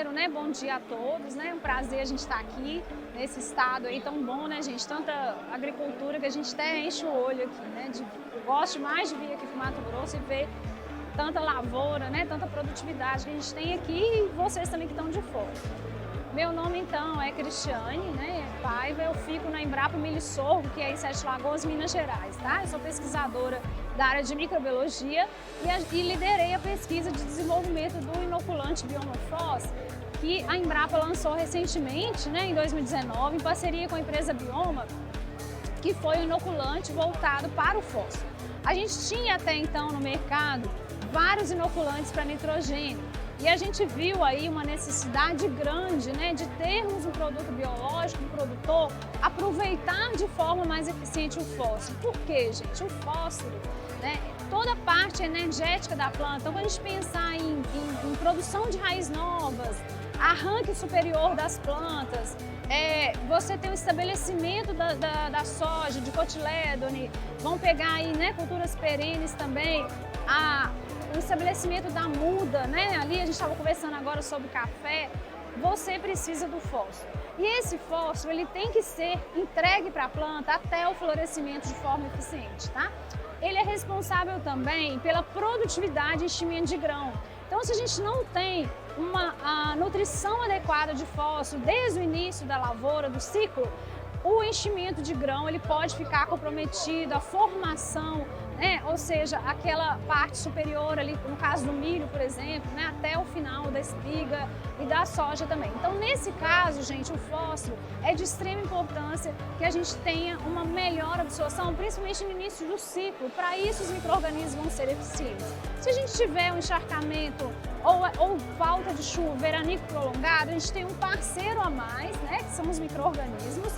primeiro, né, bom dia a todos, né? Um prazer a gente estar aqui nesse estado aí tão bom, né, gente? Tanta agricultura que a gente até enche o olho aqui, né? Eu gosto mais de vir aqui para o Mato Grosso e ver tanta lavoura, né? Tanta produtividade que a gente tem aqui e vocês também que estão de fora. Meu nome, então, é Cristiane, né, Paiva. Eu fico na Embrapa Milho e Sorgo, que é em Sete Lagoas, Minas Gerais, tá? Eu sou pesquisadora da área de microbiologia e liderei a pesquisa de desenvolvimento do inoculante Biomafos, que a Embrapa lançou recentemente, né, em 2019, em parceria com a empresa Bioma, que foi um inoculante voltado para o fósforo. A gente tinha até então no mercado vários inoculantes para nitrogênio, e a gente viu aí uma necessidade grande, né, de termos um produto biológico, um produtor, aproveitar de forma mais eficiente o fósforo. Por quê, gente? O fósforo, né, toda a parte energética da planta, então quando a gente pensar em produção de raízes novas, arranque superior das plantas, você tem o estabelecimento da soja, de cotilédone, vão pegar aí, né, culturas perenes também, o estabelecimento da muda, né? Ali a gente estava conversando agora sobre café, você precisa do fósforo. E esse fósforo, ele tem que ser entregue para a planta até o florescimento de forma eficiente, tá? Ele é responsável também pela produtividade e enchimento de grão. Então, se a gente não tem uma nutrição adequada de fósforo desde o início da lavoura, do ciclo, o enchimento de grão ele pode ficar comprometido, a formação, né? Ou seja, aquela parte superior ali, no caso do milho, por exemplo, né? Até o final da espiga e da soja também. Então, nesse caso, gente, o fósforo é de extrema importância que a gente tenha uma melhor absorção, principalmente no início do ciclo. Para isso, os micro-organismos vão ser eficientes. Se a gente tiver um encharcamento ou falta de chuva, veranico prolongado, a gente tem um parceiro a mais, né? Que são os micro-organismos,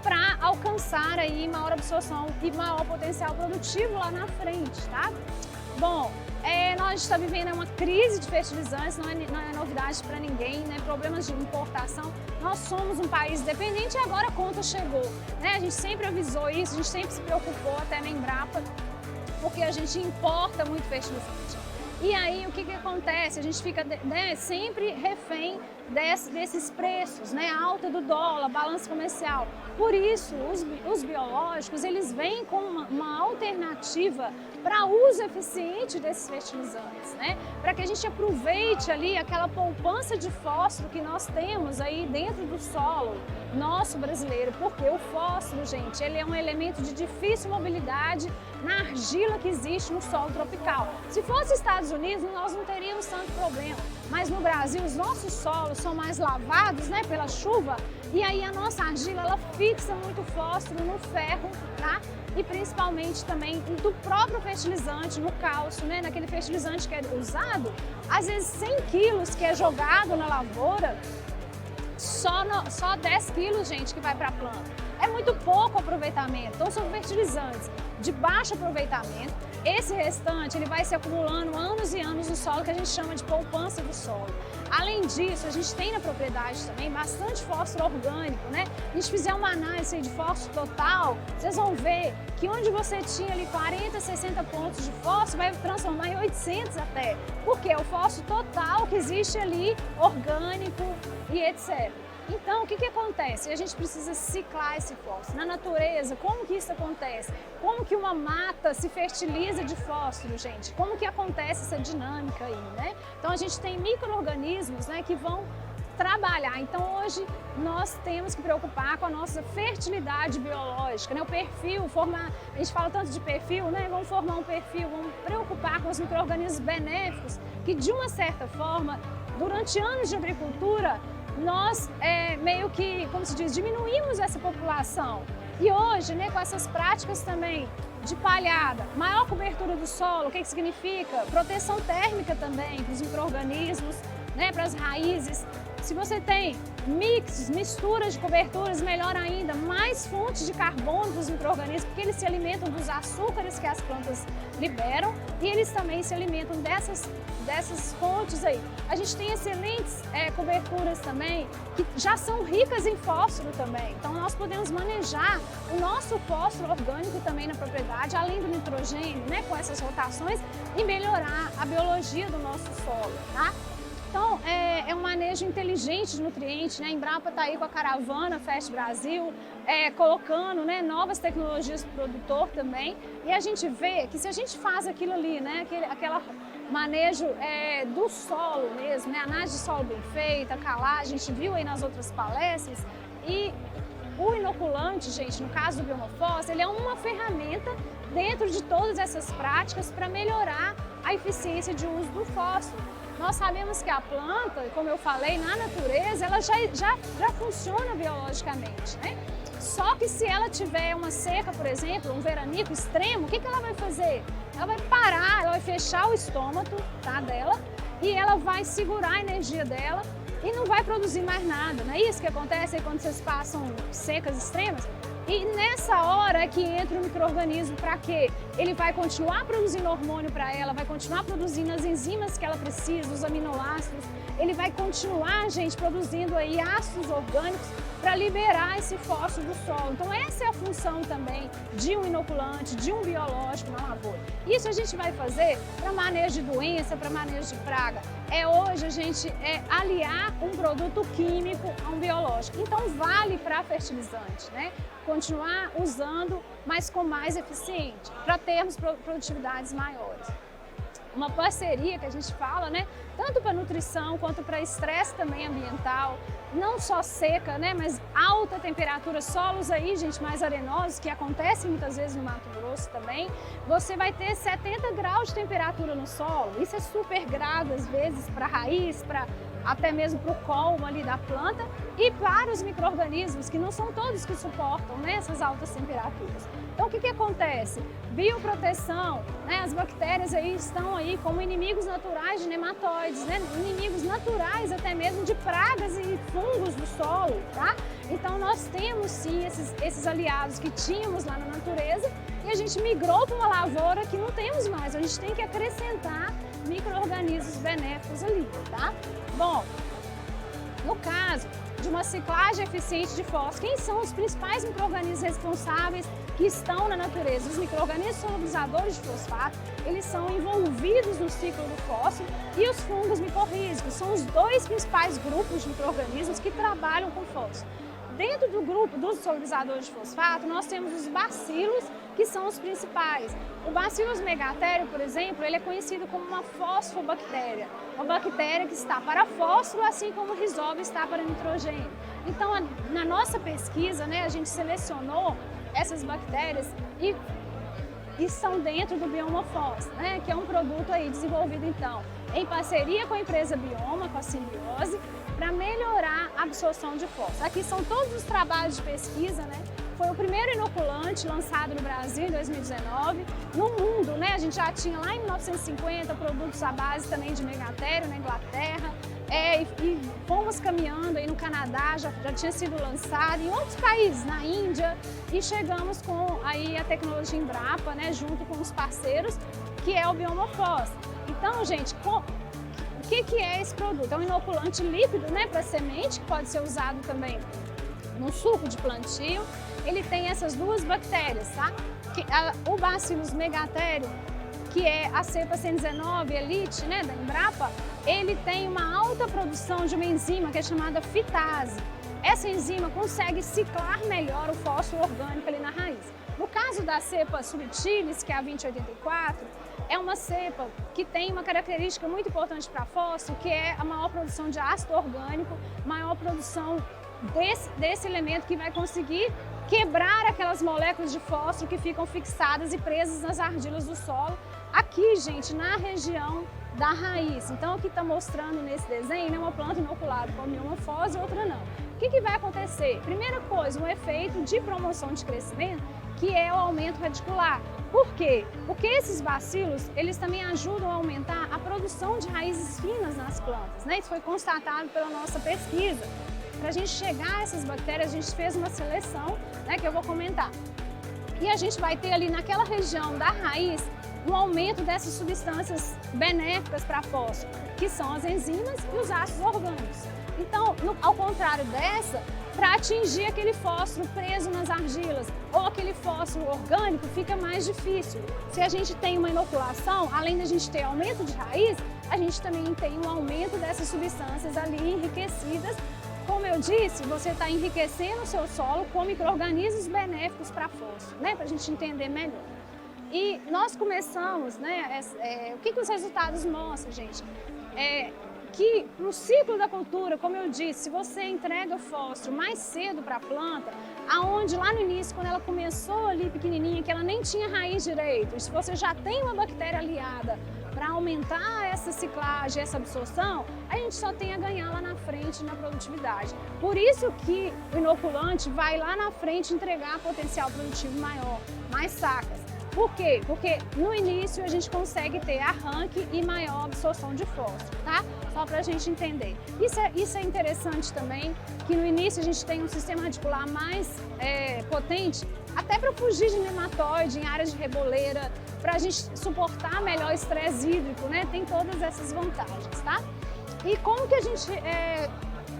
para alcançar aí maior absorção e maior potencial produtivo lá na frente, tá? Bom, nós estamos vivendo uma crise de fertilizantes, não é novidade para ninguém, né? Problemas de importação. Nós somos um país dependente e agora a conta chegou, né? A gente sempre avisou isso, a gente sempre se preocupou até na Embrapa, porque a gente importa muito fertilizante. E aí, o que acontece? A gente fica, né, sempre refém desses preços, né? Alta do dólar, balança comercial. Por isso, os biológicos, eles vêm com uma alternativa para uso eficiente desses fertilizantes, né? Para que a gente aproveite ali aquela poupança de fósforo que nós temos aí dentro do solo nosso brasileiro. Porque o fósforo, gente, ele é um elemento de difícil mobilidade na argila que existe no solo tropical. Se fosse Estados Unidos, nós não teríamos tanto problema. Mas no Brasil, os nossos solos são mais lavados, né, pela chuva, e aí a nossa argila, ela fixa muito fósforo no ferro, tá? E principalmente também do próprio fertilizante, no cálcio, né? Naquele fertilizante que é usado, às vezes 100 quilos que é jogado na lavoura, só 10 quilos, gente, que vai para a planta. É muito pouco aproveitamento, então são fertilizantes de baixo aproveitamento. Esse restante ele vai se acumulando anos e anos no solo, que a gente chama de poupança do solo. Além disso, a gente tem na propriedade também bastante fósforo orgânico, né? A gente fizer uma análise aí de fósforo total, vocês vão ver que onde você tinha ali 40, 60 pontos de fósforo, vai transformar em 800 até. Porque é o fósforo total que existe ali, orgânico e etc. Então, o que acontece? A gente precisa ciclar esse fósforo. Na natureza, como que isso acontece? Como que uma mata se fertiliza de fósforo, gente? Como que acontece essa dinâmica aí, né? Então, a gente tem micro-organismos, né, que vão trabalhar. Então, hoje, nós temos que preocupar com a nossa fertilidade biológica, né? O perfil, a gente fala tanto de perfil, né? Vamos formar um perfil, vamos preocupar com os micro-organismos benéficos, que de uma certa forma, durante anos de agricultura, nós meio que, como se diz, diminuímos essa população. E hoje, né, com essas práticas também de palhada, maior cobertura do solo, o que significa? Proteção térmica também para os micro-organismos, né, para as raízes. Se você tem misturas de coberturas, melhor ainda, mais fontes de carbono para os micro-organismos, porque eles se alimentam dos açúcares que as plantas liberam e eles também se alimentam dessas fontes aí. A gente tem excelentes coberturas também, que já são ricas em fósforo também. Então nós podemos manejar o nosso fósforo orgânico também na propriedade, além do nitrogênio, né, com essas rotações, e melhorar a biologia do nosso solo, tá? Então, é um manejo inteligente de nutrientes, né? A Embrapa está aí com a caravana Fest Brasil, colocando, né, novas tecnologias para o produtor também. E a gente vê que se a gente faz aquilo ali, né, aquela manejo do solo mesmo, né, análise de solo bem feita, calagem, a gente viu aí nas outras palestras. E o inoculante, gente, no caso do Biomofós, ele é uma ferramenta dentro de todas essas práticas para melhorar a eficiência de uso do fósforo. Nós sabemos que a planta, como eu falei, na natureza, ela já funciona biologicamente, né? Só que se ela tiver uma seca, por exemplo, um veranico extremo, o que ela vai fazer? Ela vai parar, ela vai fechar o estômago, tá, dela, e ela vai segurar a energia dela e não vai produzir mais nada. Não é isso que acontece aí quando vocês passam secas extremas? E nessa hora é que entra o micro-organismo para quê? Ele vai continuar produzindo hormônio para ela, vai continuar produzindo as enzimas que ela precisa, os aminoácidos, ele vai continuar, gente, produzindo aí ácidos orgânicos para liberar esse fósforo do solo. Então essa é a função também de um inoculante, de um biológico na lavoura. Isso a gente vai fazer para manejo de doença, para manejo de praga. Hoje a gente aliar um produto químico a um biológico. Então vale para fertilizante, né? Continuar usando, mas com mais eficiente, para termos produtividades maiores. Uma parceria que a gente fala, né? Tanto para nutrição quanto para estresse também ambiental, não só seca, né? Mas alta temperatura, solos aí, gente, mais arenosos, que acontecem muitas vezes no Mato Grosso também. Você vai ter 70 graus de temperatura no solo, isso é super grave às vezes para a raiz, até mesmo para o colmo ali da planta e para os micro-organismos, que não são todos que suportam, né, essas altas temperaturas. Então o que acontece? Bioproteção, né, as bactérias aí estão aí como inimigos naturais de nematóides, né, inimigos naturais até mesmo de pragas e fungos do solo, tá? Então nós temos sim esses aliados que tínhamos lá na natureza e a gente migrou para uma lavoura que não temos mais, a gente tem que acrescentar micro-organismos benéficos ali, tá? Bom, no caso de uma ciclagem eficiente de fósforo, quem são os principais micro-organismos responsáveis que estão na natureza? Os micro-organismos solubilizadores de fosfato, eles são envolvidos no ciclo do fósforo, e os fungos micorrízicos são os dois principais grupos de micro-organismos que trabalham com fósforo. Dentro do grupo dos solubilizadores de fosfato, nós temos os bacilos, que são os principais. O Bacillus megaterium, por exemplo, ele é conhecido como uma fosfobactéria, uma bactéria que está para fósforo, assim como o rizóbio está para nitrogênio. Então, na nossa pesquisa, né, a gente selecionou essas bactérias e estão dentro do Biomofós, né, que é um produto aí desenvolvido, então, em parceria com a empresa Bioma, com a Simbiose, para melhorar a absorção de fósforo. Aqui são todos os trabalhos de pesquisa, né? Foi o primeiro inoculante lançado no Brasil em 2019. No mundo, né, a gente já tinha lá em 1950 produtos à base também de megatério na Inglaterra. E fomos caminhando aí no Canadá, já tinha sido lançado em outros países, na Índia, e chegamos com aí a tecnologia Embrapa, né, junto com os parceiros, que é o Biomofós. Então, gente, o que é esse produto? É um inoculante líquido, né, para semente, que pode ser usado também no suco de plantio. Ele tem essas duas bactérias, tá? O Bacillus megaterium, que é a cepa 119 Elite, né, da Embrapa, ele tem uma alta produção de uma enzima que é chamada fitase. Essa enzima consegue ciclar melhor o fósforo orgânico ali na raiz. No caso da cepa subtilis, que é a 2084, é uma cepa que tem uma característica muito importante para fósforo, que é a maior produção de ácido orgânico, maior produção desse elemento que vai conseguir quebrar aquelas moléculas de fósforo que ficam fixadas e presas nas argilas do solo, aqui, gente, na região da raiz. Então, aqui está mostrando nesse desenho, né, uma planta inoculada com Biomofós e outra não. O que vai acontecer? Primeira coisa, um efeito de promoção de crescimento, que é o aumento radicular. Por quê? Porque esses bacilos, eles também ajudam a aumentar a produção de raízes finas nas plantas, né? Isso foi constatado pela nossa pesquisa. Para a gente chegar a essas bactérias, a gente fez uma seleção, né, que eu vou comentar. E a gente vai ter ali naquela região da raiz um aumento dessas substâncias benéficas para fósforo, que são as enzimas e os ácidos orgânicos. Então, ao contrário dessa, para atingir aquele fósforo preso nas argilas, ou aquele fósforo orgânico fica mais difícil. Se a gente tem uma inoculação, além da gente ter aumento de raiz, a gente também tem um aumento dessas substâncias ali enriquecidas. Como eu disse, você está enriquecendo o seu solo com micro-organismos benéficos para fósforo, né? Para a gente entender melhor. E nós começamos, né? O que os resultados mostram, gente? Que no ciclo da cultura, como eu disse, se você entrega fósforo mais cedo para a planta, aonde lá no início, quando ela começou ali pequenininha, que ela nem tinha raiz direito, se você já tem uma bactéria aliada para aumentar essa ciclagem, essa absorção, a gente só tem a ganhar lá na frente na produtividade. Por isso que o inoculante vai lá na frente entregar potencial produtivo maior, mais sacas. Por quê? Porque no início a gente consegue ter arranque e maior absorção de fósforo, tá? Só para a gente entender. Isso é interessante também, que no início a gente tem um sistema radicular mais potente, até para fugir de nematóide em áreas de reboleira, para a gente suportar melhor estresse hídrico, né? Tem todas essas vantagens, tá? E como que a gente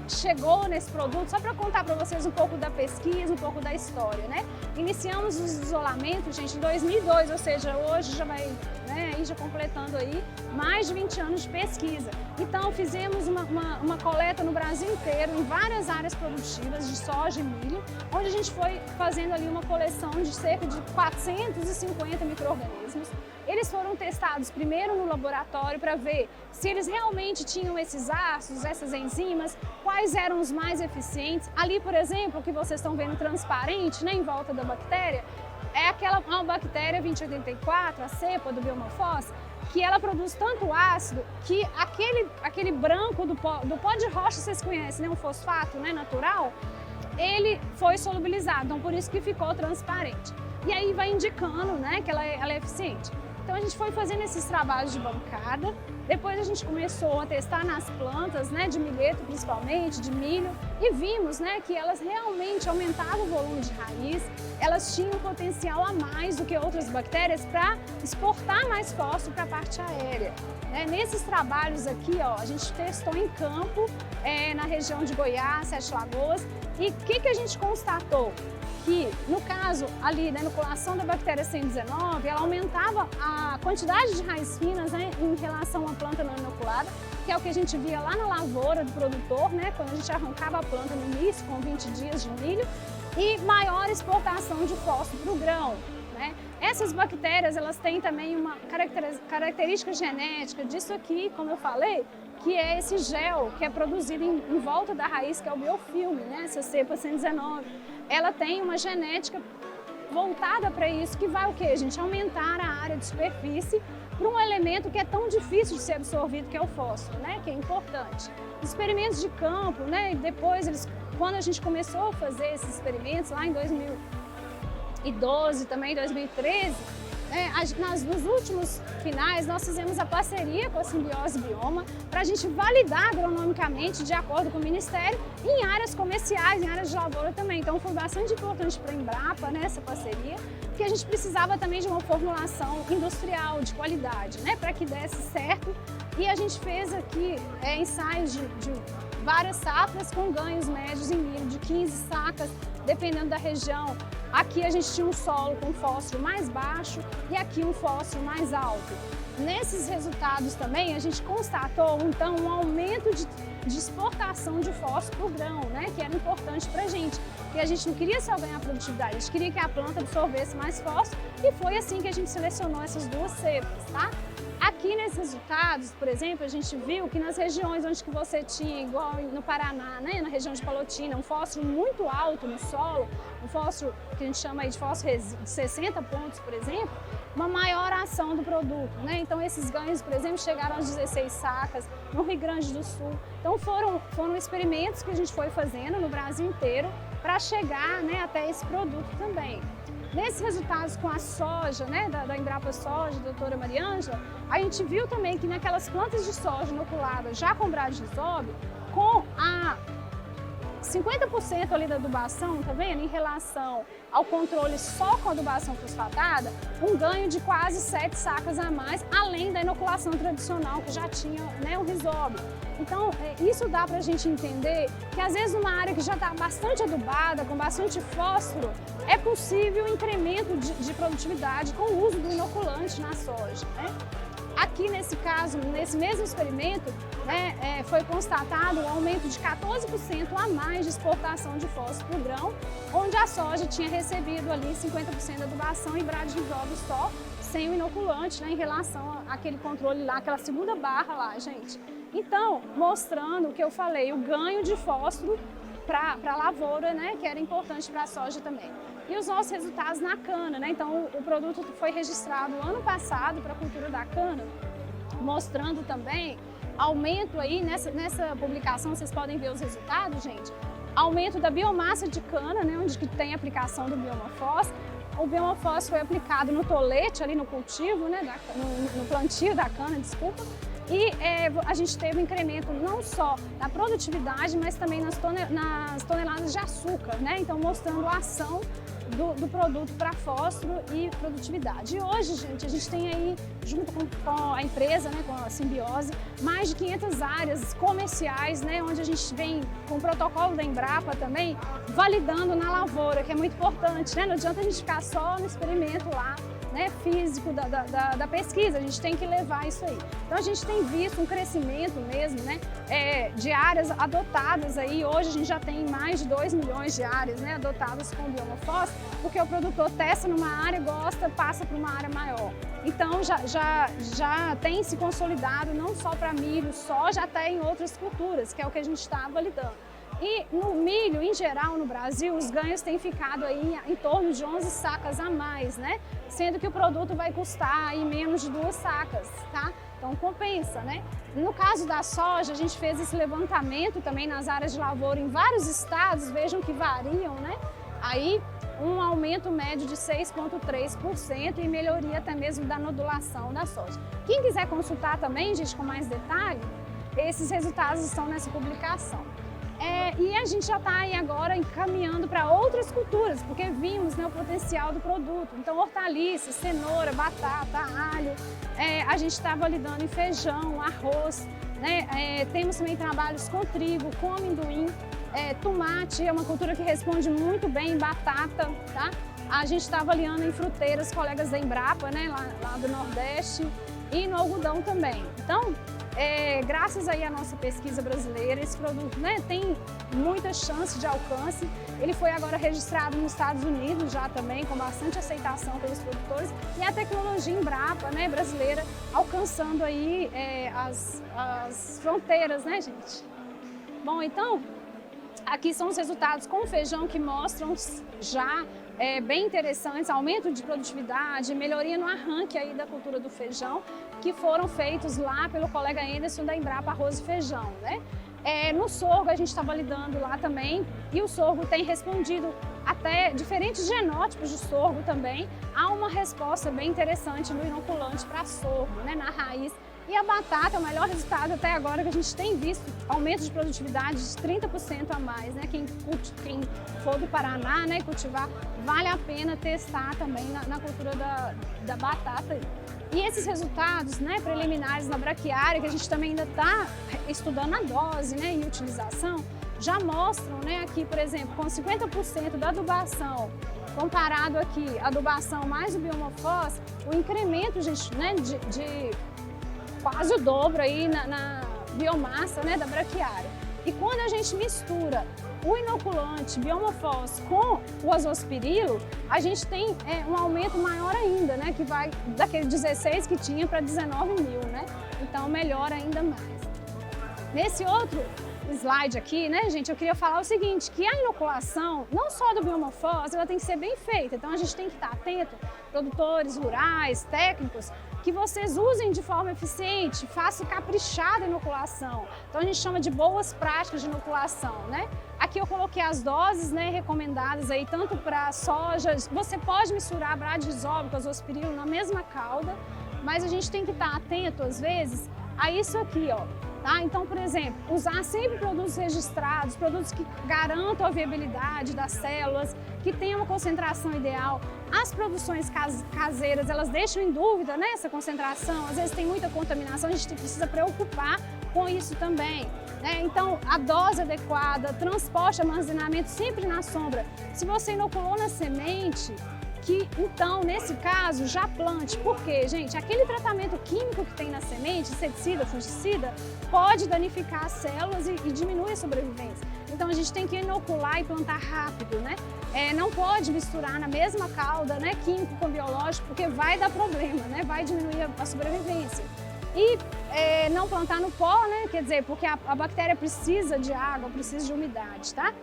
chegou nesse produto? Só para contar para vocês um pouco da pesquisa, um pouco da história, né? Iniciamos os isolamentos, gente, em 2002, ou seja, hoje já vai, né, já completando aí mais de 20 anos de pesquisa. Então, fizemos uma coleta no Brasil inteiro, em várias áreas produtivas de soja e milho, onde a gente foi fazendo ali uma coleção de cerca de 450 micro-organismos. Eles foram testados primeiro no laboratório para ver se eles realmente tinham esses ácidos, essas enzimas, quais eram os mais eficientes. Ali, por exemplo, o que vocês estão vendo transparente, né, em volta da bactéria, é uma bactéria 2084, a cepa do Biomorphos, que ela produz tanto ácido que aquele branco do pó de rocha, vocês conhecem, né, um fosfato, né, natural, ele foi solubilizado, então por isso que ficou transparente. E aí vai indicando, né, que ela é eficiente. Então a gente foi fazendo esses trabalhos de bancada, depois a gente começou a testar nas plantas, né, de milheto principalmente, de milho, e vimos, né, que elas realmente aumentavam o volume de raiz, elas tinham um potencial a mais do que outras bactérias para exportar mais fósforo para a parte aérea. Né? Nesses trabalhos aqui, ó, a gente testou em campo, na região de Goiás, Sete Lagoas, e o que a gente constatou? Que, no caso ali da inoculação da bactéria 119, ela aumentava a quantidade de raízes finas, né, em relação à planta não inoculada, que é o que a gente via lá na lavoura do produtor, né, quando a gente arrancava a planta no início, com 20 dias de milho, e maior exportação de fósforo para o grão. Né? Essas bactérias, elas têm também uma característica genética disso aqui, como eu falei, que é esse gel que é produzido em volta da raiz, que é o biofilme, né? Essa cepa 119. Ela tem uma genética voltada para isso, que vai o quê, gente? Aumentar a área de superfície para um elemento que é tão difícil de ser absorvido, que é o fósforo, né? Que é importante. Experimentos de campo, né? E depois, quando a gente começou a fazer esses experimentos, lá em 2012, também 2013, nos últimos finais, nós fizemos a parceria com a Simbiose Bioma para a gente validar agronomicamente, de acordo com o Ministério, em áreas comerciais, em áreas de lavoura também. Então, foi bastante importante para a Embrapa, né, essa parceria, porque a gente precisava também de uma formulação industrial de qualidade, né, para que desse certo. E a gente fez aqui ensaios de várias safras com ganhos médios em milho de 15 sacas, dependendo da região. Aqui a gente tinha um solo com fósforo mais baixo e aqui um fósforo mais alto. Nesses resultados também a gente constatou então um aumento de exportação de fósforo para o grão, né, que era importante para a gente. Porque a gente não queria só ganhar produtividade, a gente queria que a planta absorvesse mais fósforo e foi assim que a gente selecionou essas duas cepas, tá? Aqui nesses resultados, por exemplo, a gente viu que nas regiões onde que você tinha, igual no Paraná, né, na região de Palotina, um fósforo muito alto no solo, um fósforo que a gente chama aí de fósforo de 60 pontos, por exemplo, uma maior ação do produto, né? Então esses ganhos, por exemplo, chegaram às 16 sacas no Rio Grande do Sul. Então foram experimentos que a gente foi fazendo no Brasil inteiro para chegar, né, até esse produto também. Nesses resultados com a soja, né, da Embrapa Soja, da doutora Mariângela, a gente viu também que naquelas plantas de soja inoculadas já com bradisóbio, com a 50% ali da adubação, tá vendo? Em relação ao controle só com adubação fosfatada, um ganho de quase 7 sacas a mais, além da inoculação tradicional, que já tinha, né, um rizóbio. Então, isso dá para a gente entender que, às vezes, numa área que já está bastante adubada, com bastante fósforo, é possível o incremento de produtividade com o uso do inoculante na soja, né? Aqui, nesse caso, nesse mesmo experimento, né, foi constatado um aumento de 14% a mais de exportação de fósforo por grão, onde a soja tinha recebido ali 50% da adubação e bradisóbio só, sem o inoculante, né, em relação àquele controle lá, aquela segunda barra lá, gente. Então, mostrando o que eu falei, o ganho de fósforo para a lavoura, né, que era importante para a soja também. E os nossos resultados na cana, né? Então, o produto foi registrado ano passado para a cultura da cana, mostrando também aumento aí, nessa publicação, vocês podem ver os resultados, gente, aumento da biomassa de cana, né, onde que tem aplicação do biomafós. O biomafós foi aplicado no tolete, ali no cultivo, né, no plantio da cana, desculpa. E a gente teve um incremento não só na produtividade, mas também nas toneladas de açúcar, né? Então, mostrando a ação do produto para fósforo e produtividade. E hoje, gente, a gente tem aí, junto com a empresa, né, com a Simbiose, mais de 500 áreas comerciais, né, onde a gente vem com o protocolo da Embrapa também, validando na lavoura, que é muito importante, né? Não adianta a gente ficar só no experimento lá, né, físico da pesquisa, a gente tem que levar isso aí. Então, a gente tem visto um crescimento mesmo, né, de áreas adotadas aí. Hoje a gente já tem mais de 2 milhões de áreas, né, adotadas com biomafós, porque o produtor testa numa área, gosta, passa para uma área maior. Então, já tem se consolidado não só para milho, soja, até em outras culturas, que é o que a gente está validando. E no milho, em geral, no Brasil, os ganhos têm ficado aí em torno de 11 sacas a mais, né? Sendo que o produto vai custar aí menos de 2 sacas, tá? Então compensa, né? No caso da soja, a gente fez esse levantamento também nas áreas de lavoura em vários estados, vejam que variam, né? Aí um aumento médio de 6,3% e melhoria até mesmo da nodulação da soja. Quem quiser consultar também, gente, com mais detalhe, esses resultados estão nessa publicação. E a gente já está aí agora encaminhando para outras culturas, porque vimos, né, o potencial do produto. Então, hortaliças, cenoura, batata, alho, a gente está validando em feijão, arroz, né? Temos também trabalhos com trigo, com amendoim, tomate, é uma cultura que responde muito bem em batata, tá? A gente está avaliando em fruteiras, colegas da Embrapa, né, lá do Nordeste, e no algodão também. Então, graças aí à nossa pesquisa brasileira, esse produto, né, tem muita chance de alcance. Ele foi agora registrado nos Estados Unidos já também, com bastante aceitação pelos produtores, e a tecnologia Embrapa, né, brasileira, alcançando aí as fronteiras, né, gente? Bom, então, aqui são os resultados com o feijão que mostram já bem interessantes, aumento de produtividade, melhoria no arranque aí da cultura do feijão, que foram feitos lá pelo colega Anderson da Embrapa Arroz e Feijão, né? No sorgo a gente está validando lá também, e o sorgo tem respondido até diferentes genótipos de sorgo também. Há uma resposta bem interessante no inoculante para sorgo, né, na raiz. E a batata é o melhor resultado até agora que a gente tem visto, aumento de produtividade de 30% a mais, né? Quem for do Paraná, né, cultivar, vale a pena testar também na cultura da batata. E esses resultados, né, preliminares na braquiária, que a gente também ainda está estudando a dose, né, e utilização, já mostram, né, aqui, por exemplo, com 50% da adubação, comparado aqui, adubação mais o biomafós, o incremento, gente, né, de quase o dobro aí na biomassa, né, da braquiária. E quando a gente mistura o inoculante biomafós com o azospirilo, a gente tem um aumento maior ainda, né, que vai daquele 16 que tinha para 19 mil, né? Então melhora ainda mais. Nesse outro slide aqui, né, gente, eu queria falar o seguinte, que a inoculação, não só do biomafós, ela tem que ser bem feita. Então a gente tem que estar atento, produtores rurais, técnicos, que vocês usem de forma eficiente, façam caprichada a inoculação. Então a gente chama de boas práticas de inoculação, né? Aqui eu coloquei as doses, né, recomendadas aí, tanto para soja, você pode misturar bradisóbio com azospirilo na mesma calda, mas a gente tem que estar atento, às vezes, a isso aqui, ó. Tá? Então, por exemplo, usar sempre produtos registrados, produtos que garantam a viabilidade das células, que tenham uma concentração ideal. As produções caseiras, elas deixam em dúvida, né, essa concentração, às vezes tem muita contaminação, a gente precisa preocupar com isso também. Né? Então, a dose adequada, transporte, armazenamento sempre na sombra. Se você inoculou na semente, que então, nesse caso, já plante. Por quê, gente? Aquele tratamento químico que tem na semente, inseticida, fungicida, pode danificar as células e diminuir a sobrevivência. Então, a gente tem que inocular e plantar rápido, né? Não pode misturar na mesma cauda, né, químico com biológico, porque vai dar problema, né? Vai diminuir a sobrevivência. E não plantar no pó, né? Quer dizer, porque a bactéria precisa de água, precisa de umidade, tá?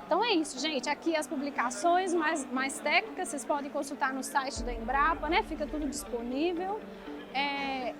Então é isso, gente. Aqui as publicações mais técnicas, vocês podem consultar no site da Embrapa, né? Fica tudo disponível.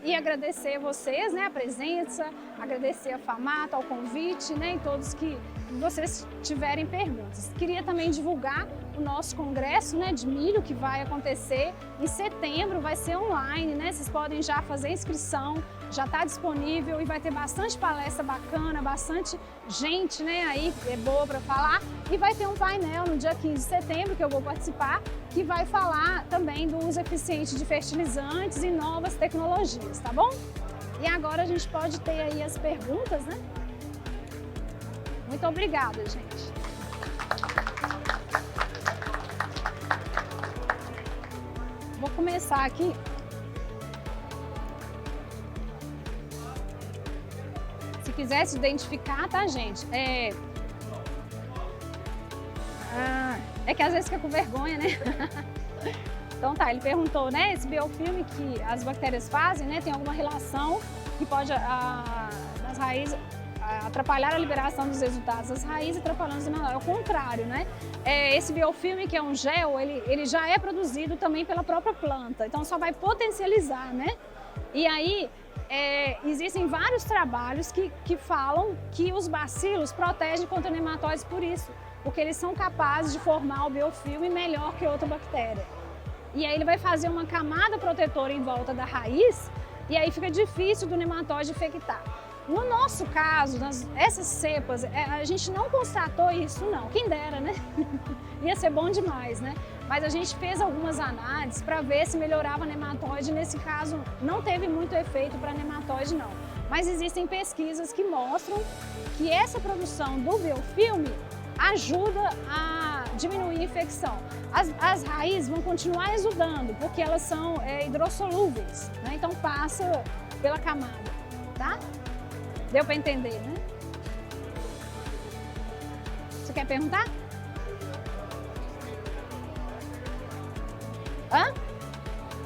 E agradecer vocês, né, a presença, agradecer a FAMATO, ao convite, né, e todos que vocês tiverem perguntas. Queria também divulgar o nosso congresso, né, de milho, que vai acontecer em setembro, vai ser online, né, vocês podem já fazer inscrição, já está disponível e vai ter bastante palestra bacana, bastante gente, né, aí boa para falar, e vai ter um painel no dia 15 de setembro que eu vou participar, que vai falar também do uso eficiente de fertilizantes e novas tecnologias, tá bom? E agora a gente pode ter aí as perguntas, né? Muito obrigada, gente. Vou começar aqui. Se quiser se identificar, tá, gente? É que às vezes fica com vergonha, né? Então tá, ele perguntou, né, esse biofilme que as bactérias fazem, né, tem alguma relação que pode, nas raízes, atrapalhar a liberação dos resultados das raízes, atrapalhando os nematóides. É o contrário, né? Esse biofilme, que é um gel, ele já é produzido também pela própria planta, então só vai potencializar, né? E aí, existem vários trabalhos que falam que os bacilos protegem contra nematóides por isso, porque eles são capazes de formar o biofilme melhor que outra bactéria. E aí ele vai fazer uma camada protetora em volta da raiz e aí fica difícil do nematóide infectar. No nosso caso, essas cepas, a gente não constatou isso não, quem dera, né? Ia ser bom demais, né? Mas a gente fez algumas análises para ver se melhorava nematóide, nesse caso não teve muito efeito para nematóide não. Mas existem pesquisas que mostram que essa produção do biofilme ajuda a diminuir a infecção. As raízes vão continuar exudando, porque elas são hidrossolúveis, né? Então passa pela camada, tá? Deu para entender, né? Você quer perguntar? Hã?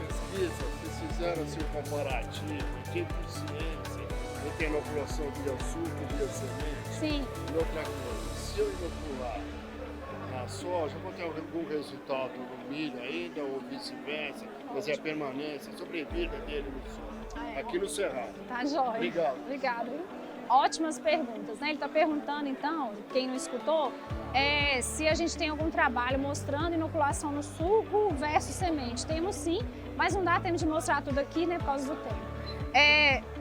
Pesquisa, vocês fizeram assim um comparativo de eficiência entre a inoculação via suco e via semente? Sim. E outra coisa, se eu inocular na soja, eu vou ter algum resultado no milho ainda ou vice-versa, mas é a permanência, a sobrevida dele no solo, aqui no Cerrado. Tá jóia. Obrigado. Obrigada. Ótimas perguntas, né? Ele está perguntando, então, quem não escutou, se a gente tem algum trabalho mostrando inoculação no suco versus semente. Temos sim, mas não dá tempo de mostrar tudo aqui, né, por causa do tempo.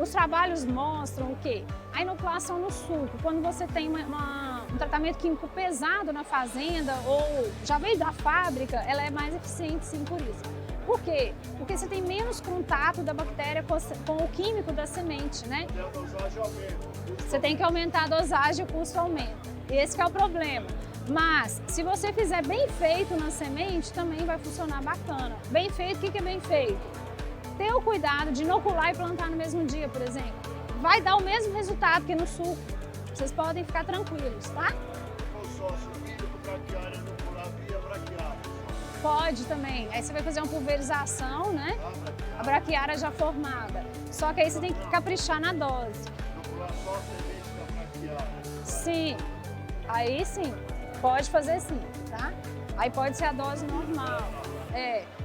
Os trabalhos mostram o quê? A inoculação no suco, quando você tem um tratamento químico pesado na fazenda ou já veio da fábrica, ela é mais eficiente sim por isso. Por quê? Porque você tem menos contato da bactéria com o químico da semente, né? E a dosagem aumenta. Você tem que aumentar a dosagem e o custo aumenta. Esse que é o problema. Mas, se você fizer bem feito na semente, também vai funcionar bacana. Bem feito, o que é bem feito? Ter o cuidado de inocular e plantar no mesmo dia, por exemplo. Vai dar o mesmo resultado que no suco. Vocês podem ficar tranquilos, tá? Consórcio milho com braquiária inocular via braquiária. Pode também. Aí você vai fazer uma pulverização, né? A braquiária já formada. Só que aí você tem que caprichar na dose. Inocular só a semente da braquiária. Sim. Aí sim. Pode fazer sim, tá? Aí pode ser a dose normal.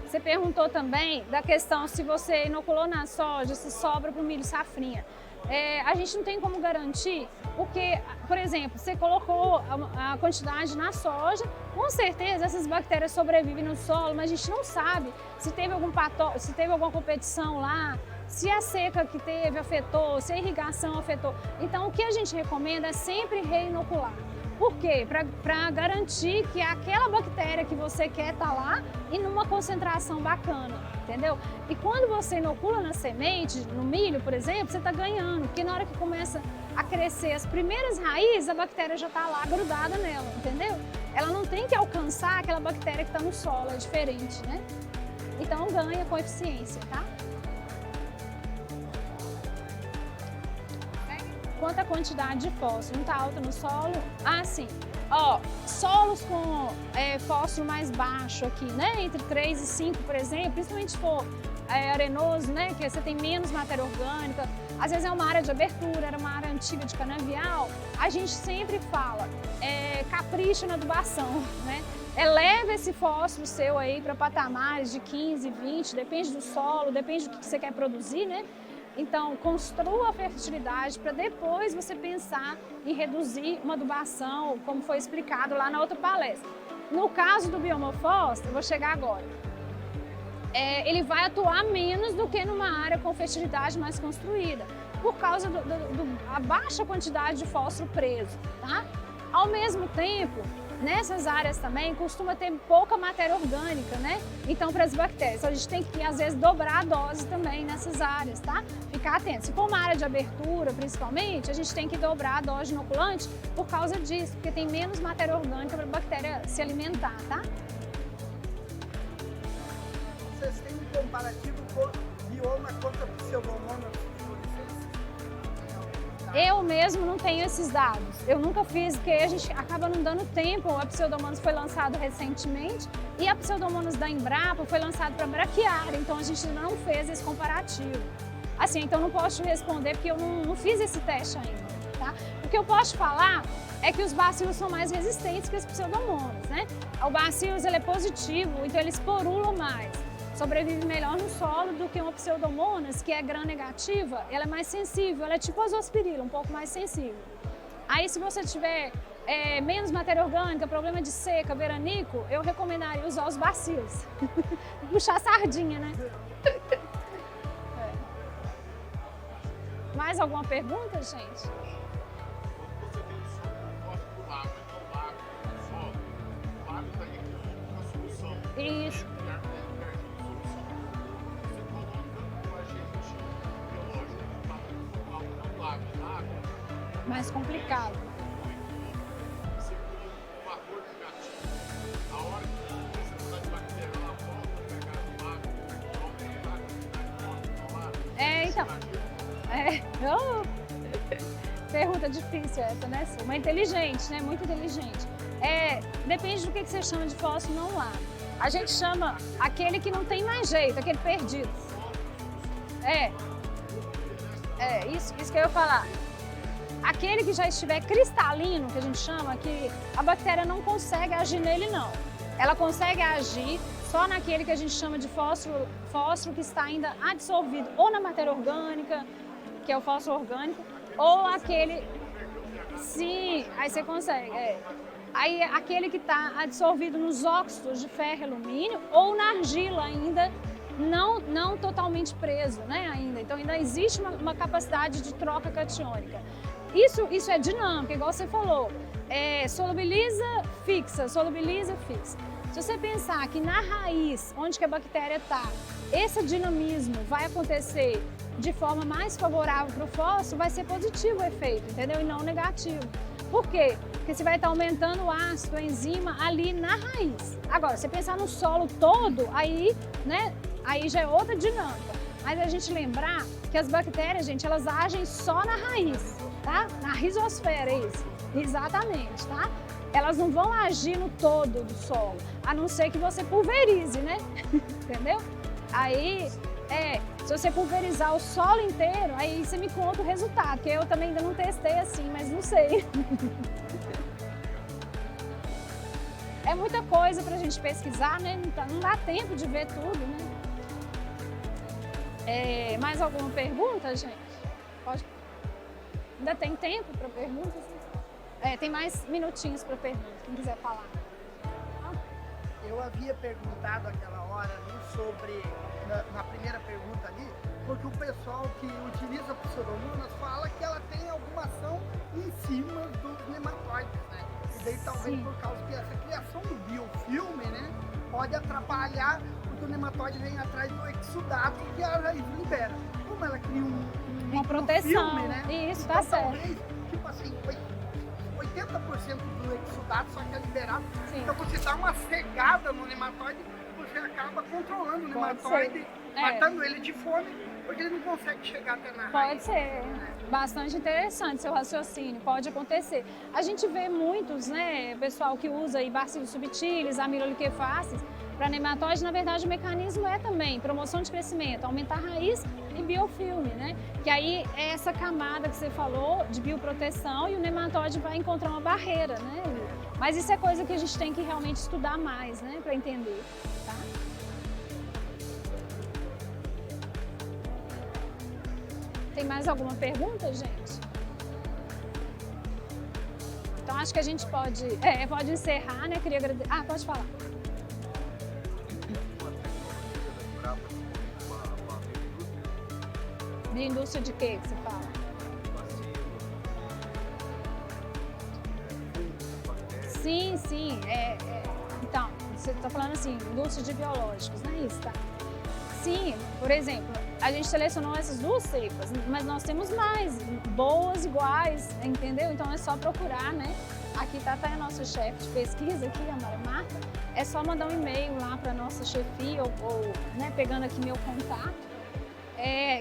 Você perguntou também da questão se você inoculou na soja, se sobra para o milho safrinha. a gente não tem como garantir, porque, por exemplo, você colocou a quantidade na soja, com certeza essas bactérias sobrevivem no solo, mas a gente não sabe se teve se teve alguma competição lá, se a seca que teve afetou, se a irrigação afetou. Então, o que a gente recomenda é sempre reinocular. Por quê? Para garantir que aquela bactéria que você quer está lá e numa concentração bacana, entendeu? E quando você inocula na semente, no milho, por exemplo, você está ganhando, porque na hora que começa a crescer as primeiras raízes, a bactéria já está lá grudada nela, entendeu? Ela não tem que alcançar aquela bactéria que está no solo, é diferente, né? Então ganha com eficiência, tá? Quanto à quantidade de fósforo, não está alta no solo? Ah, sim. Ó, solos com fósforo mais baixo aqui, né? Entre 3 e 5, por exemplo, principalmente se for arenoso, né? Que você tem menos matéria orgânica. Às vezes é uma área de abertura, era uma área antiga de canavial. A gente sempre fala, capricha na adubação, né? Eleva esse fósforo seu aí para patamares de 15, 20, depende do solo, depende do que você quer produzir, né? Então, construa a fertilidade para depois você pensar em reduzir uma adubação, como foi explicado lá na outra palestra. No caso do biomorfósforo, eu vou chegar agora, ele vai atuar menos do que numa área com fertilidade mais construída, por causa da baixa quantidade de fósforo preso, tá? Ao mesmo tempo, nessas áreas também costuma ter pouca matéria orgânica, né? Então, para as bactérias, a gente tem que, às vezes, dobrar a dose também nessas áreas, tá? Ficar atento. Se for uma área de abertura, principalmente, a gente tem que dobrar a dose de inoculante por causa disso, porque tem menos matéria orgânica para a bactéria se alimentar, tá? Vocês têm um comparativo com bioma contra pseudomonas? Eu mesmo não tenho esses dados, eu nunca fiz, porque a gente acaba não dando tempo. A Pseudomonas foi lançado recentemente e a Pseudomonas da Embrapa foi lançada para braquiária, então a gente ainda não fez esse comparativo. Assim, então não posso te responder porque eu não fiz esse teste ainda, tá? O que eu posso falar é que os bacilos são mais resistentes que as Pseudomonas, né? O bacillus ele é positivo, então ele esporula mais. Sobrevive melhor no solo do que uma Pseudomonas, que é gram-negativa, ela é mais sensível, ela é tipo azospirila, um pouco mais sensível. Aí se você tiver menos matéria orgânica, problema de seca, veranico, eu recomendaria usar os bacilos. Puxar a sardinha, né? Mais alguma pergunta, gente? Isso. Mais complicado. Então. Pergunta difícil essa, né? Mas inteligente, né? Muito inteligente. Depende do que você chama de fósforo não lá. A gente chama aquele que não tem mais jeito, aquele perdido. Isso que eu ia falar. Aquele que já estiver cristalino, que a gente chama, que a bactéria não consegue agir nele, não. Ela consegue agir só naquele que a gente chama de fósforo que está ainda absorvido ou na matéria orgânica, que é o fósforo orgânico, ou aquele... Sim, aí você consegue. Aí aquele que está absorvido nos óxidos de ferro e alumínio ou na argila ainda, não totalmente preso, né, ainda. Então ainda existe uma capacidade de troca catiônica. Isso é dinâmico, igual você falou, solubiliza, fixa. Se você pensar que na raiz, onde que a bactéria está, esse dinamismo vai acontecer de forma mais favorável para o fósforo, vai ser positivo o efeito, entendeu? E não negativo. Por quê? Porque você vai estar aumentando o ácido, a enzima ali na raiz. Agora, se você pensar no solo todo, aí, né, aí já é outra dinâmica. Mas a gente lembrar que as bactérias, gente, elas agem só na raiz, tá? Na rizosfera, é isso. Exatamente, tá? Elas não vão agir no todo do solo, a não ser que você pulverize, né? Entendeu? Aí, se você pulverizar o solo inteiro, aí você me conta o resultado, que eu também ainda não testei assim, mas não sei. É muita coisa pra gente pesquisar, né? Não dá tempo de ver tudo, né? Mais alguma pergunta, gente? Pode. Ainda tem tempo para perguntas? Tem mais minutinhos para perguntas, quem quiser falar. Eu havia perguntado aquela hora ali sobre, na primeira pergunta ali, porque o pessoal que utiliza pseudomonas fala que ela tem alguma ação em cima dos nematóides, né? E daí talvez Sim. por causa que essa criação do biofilme, né, pode atrapalhar, porque o nematóide vem atrás do exudato que a raiz libera. Como ela cria Uma proteção, microfilme, né? isso, Então, tá certo. talvez, tipo assim, 80% do exudato só que é liberado. Sim. Então você dá uma cegada no nematóide, você acaba controlando o Pode nematóide, ser. matando ele de fome, porque ele não consegue chegar até na raiz. Pode ser. Bastante interessante seu raciocínio, pode acontecer. A gente vê muitos, né, pessoal que usa aí bacilos subtilis, amiloliquefaces, para nematóide, na verdade o mecanismo é também promoção de crescimento, aumentar a raiz e biofilme, né? Que aí é essa camada que você falou de bioproteção e o nematóide vai encontrar uma barreira, né? Mas isso é coisa que a gente tem que realmente estudar mais, né, para entender, tá? Tem mais alguma pergunta, gente? Então acho que a gente pode encerrar, né? Queria agradecer. Ah, pode falar. De indústria de quê que você fala? Sim, sim. Então, você está falando assim, indústria de biológicos, não é isso, tá? Sim, por exemplo, a gente selecionou essas duas cepas, mas nós temos mais, boas, iguais, entendeu? Então é só procurar, né? Aqui tá a nossa chefe de pesquisa, aqui, a Maria Marta. É só mandar um e-mail lá para nossa chefia ou né, pegando aqui meu contato,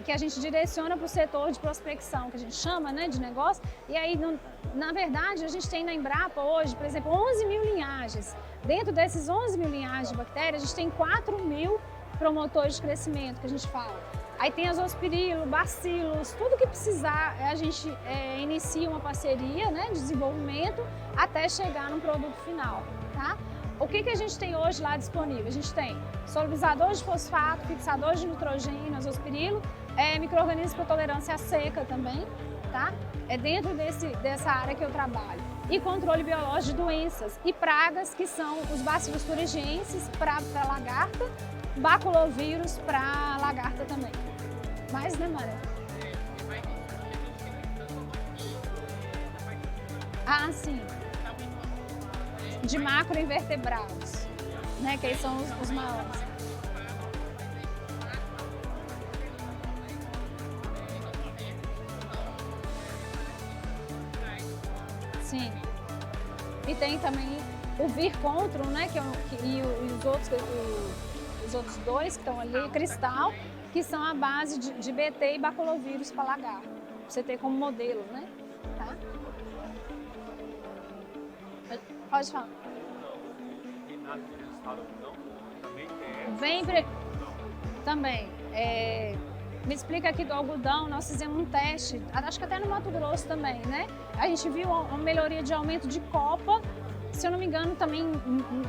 que a gente direciona para o setor de prospecção, que a gente chama, né, de negócio. E aí, na verdade, a gente tem na Embrapa hoje, por exemplo, 11 mil linhagens. Dentro desses 11 mil linhagens de bactérias, a gente tem 4 mil promotores de crescimento, que a gente fala. Aí tem azospirilo, bacilos, tudo que precisar, a gente inicia uma parceria, né, de desenvolvimento até chegar no produto final, tá? O que a gente tem hoje lá disponível? A gente tem solubilizador de fosfato, fixador de nitrogênio, azospirilo, micro-organismos com tolerância à seca também, tá? É dentro dessa área que eu trabalho. E controle biológico de doenças e pragas, que são os bacilos thuringienses para lagarta, baculovírus para lagarta também. Mais, né, Maria? Ah, sim. De macroinvertebrados, né? Que aí são os maiores. Sim. E tem também o Vircontron, né? E os outros dois que estão ali, cristal, que são a base de BT e baculovírus para lagarto. Pra você ter como modelo, né? Tá? Pode falar. Também. Me explica aqui do algodão, nós fizemos um teste, acho que até no Mato Grosso também, né? A gente viu uma melhoria de aumento de copa, se eu não me engano, também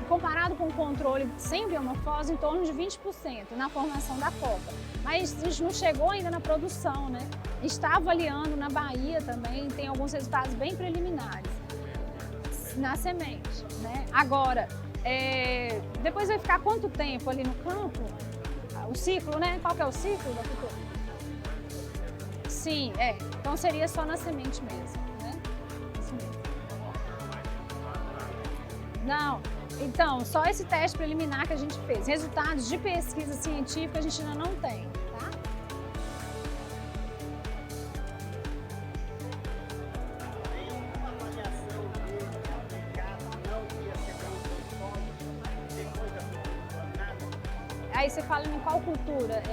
comparado com o controle sem biomorfose, em torno de 20% na formação da copa. Mas a gente não chegou ainda na produção, né? Está avaliando na Bahia também, tem alguns resultados bem preliminares na semente, né? Agora, depois vai ficar quanto tempo ali no campo? O ciclo, né? Qual que é o ciclo da cultura? Sim, então seria só na semente mesmo, né? Isso mesmo. Não, então, só esse teste preliminar que a gente fez. Resultados de pesquisa científica a gente ainda não tem, tá? Aí você fala em qual cultura?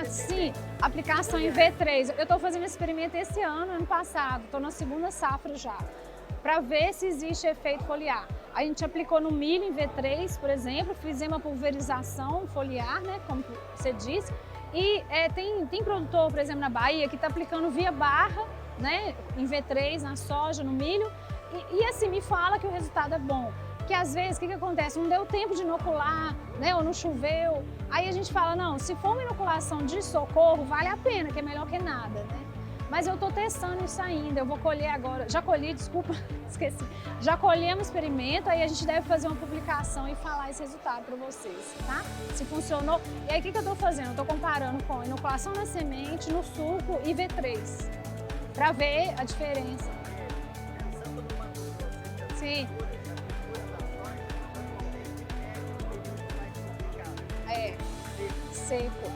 Sim, aplicação em V3. Eu estou fazendo experimento esse ano passado, estou na segunda safra já, para ver se existe efeito foliar. A gente aplicou no milho em V3, por exemplo, fizemos uma pulverização foliar, né, como você disse, e tem produtor, por exemplo, na Bahia, que está aplicando via barra, né, em V3, na soja, no milho, e assim, me fala que o resultado é bom. Porque às vezes, o que acontece? Não deu tempo de inocular, né? Ou não choveu. Aí a gente fala, não, se for uma inoculação de socorro, vale a pena, que é melhor que nada, né? Mas eu estou testando isso ainda, eu vou colher agora, já colhi, desculpa, esqueci. Já colhemos experimento, aí a gente deve fazer uma publicação e falar esse resultado para vocês, tá? Se funcionou. E aí o que eu estou fazendo? Eu estou comparando com inoculação na semente, no suco e V3, para ver a diferença. Sim. É, seco.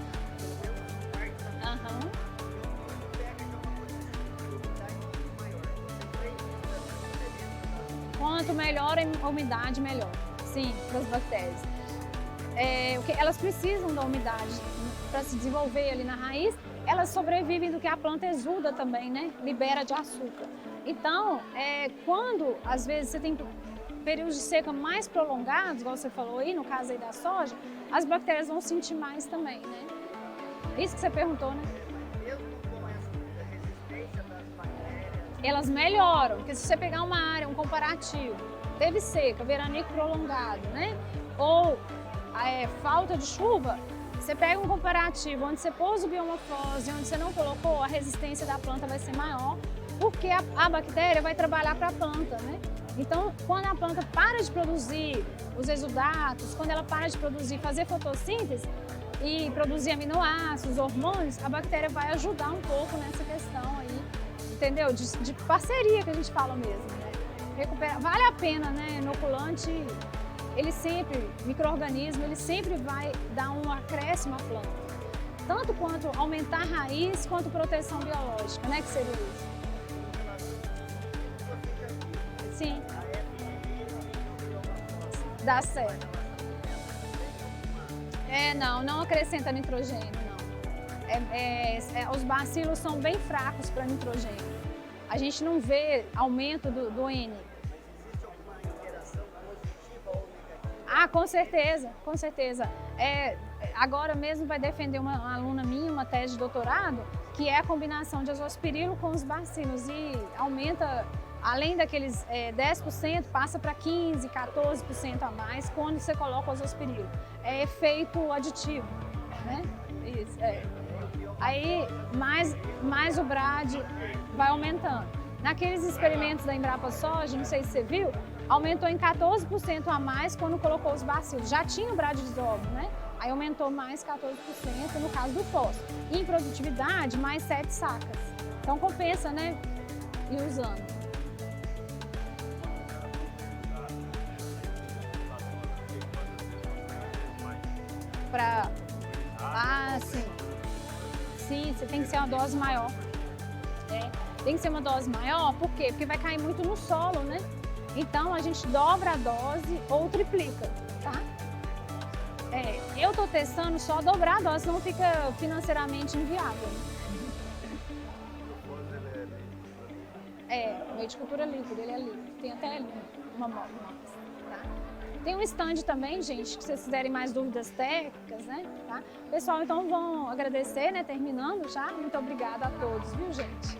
Aham. Quanto melhor a umidade, melhor. Sim, para as bactérias. Elas precisam da umidade para se desenvolver ali na raiz. Elas sobrevivem do que a planta exuda também, né? Libera de açúcar. Então, quando às vezes você tem períodos de seca mais prolongados, igual você falou aí, no caso aí da soja, as bactérias vão sentir mais também, né? Isso que você perguntou, né? Mesmo com essa resistência das bactérias, Elas melhoram, porque se você pegar uma área, um comparativo, teve seca, veranico prolongado, né? Ou falta de chuva, você pega um comparativo onde você pôs o biomorfose, onde você não colocou, a resistência da planta vai ser maior, porque a bactéria vai trabalhar para a planta, né? Então, quando a planta para de produzir os exudatos, quando ela para de produzir, fazer fotossíntese e produzir aminoácidos, hormônios, a bactéria vai ajudar um pouco nessa questão aí, entendeu? De parceria que a gente fala mesmo, né? Vale a pena, né? Inoculante, ele sempre, micro-organismo, ele sempre vai dar um acréscimo à planta. Tanto quanto aumentar a raiz, quanto proteção biológica, né? Que seria isso. Sim. Dá certo. Não acrescenta nitrogênio, não. Os bacilos são bem fracos para nitrogênio. A gente não vê aumento do N. existe alguma interação positiva ou negativa? Ah, com certeza. Agora mesmo vai defender uma aluna minha, uma tese de doutorado, que é a combinação de azospirilo com os bacilos e aumenta, além daqueles 10%, passa para 15%, 14% a mais quando você coloca o azospirilo. É efeito aditivo, né? Isso, Aí, mais o BRAD vai aumentando. Naqueles experimentos da Embrapa Soja, não sei se você viu, aumentou em 14% a mais quando colocou os bacilos. Já tinha o bradisóbio, né? Aí aumentou mais 14% no caso do fósforo. E em produtividade, mais 7 sacas. Então compensa, né? Ir usando. Sim. Sim, você tem que ser uma dose maior. Tem que ser uma dose maior, por quê? Porque vai cair muito no solo, né? Então a gente dobra a dose ou triplica, tá? Eu tô testando só dobrar a dose, senão fica financeiramente inviável. Meio de cultura líquida, ele é líquido. Tem até uma moto, tá? Tem um stand também, gente, que vocês quiserem mais dúvidas técnicas, né? Tá? Pessoal, então vão agradecer, né? Terminando já. Muito obrigada a todos, viu, gente?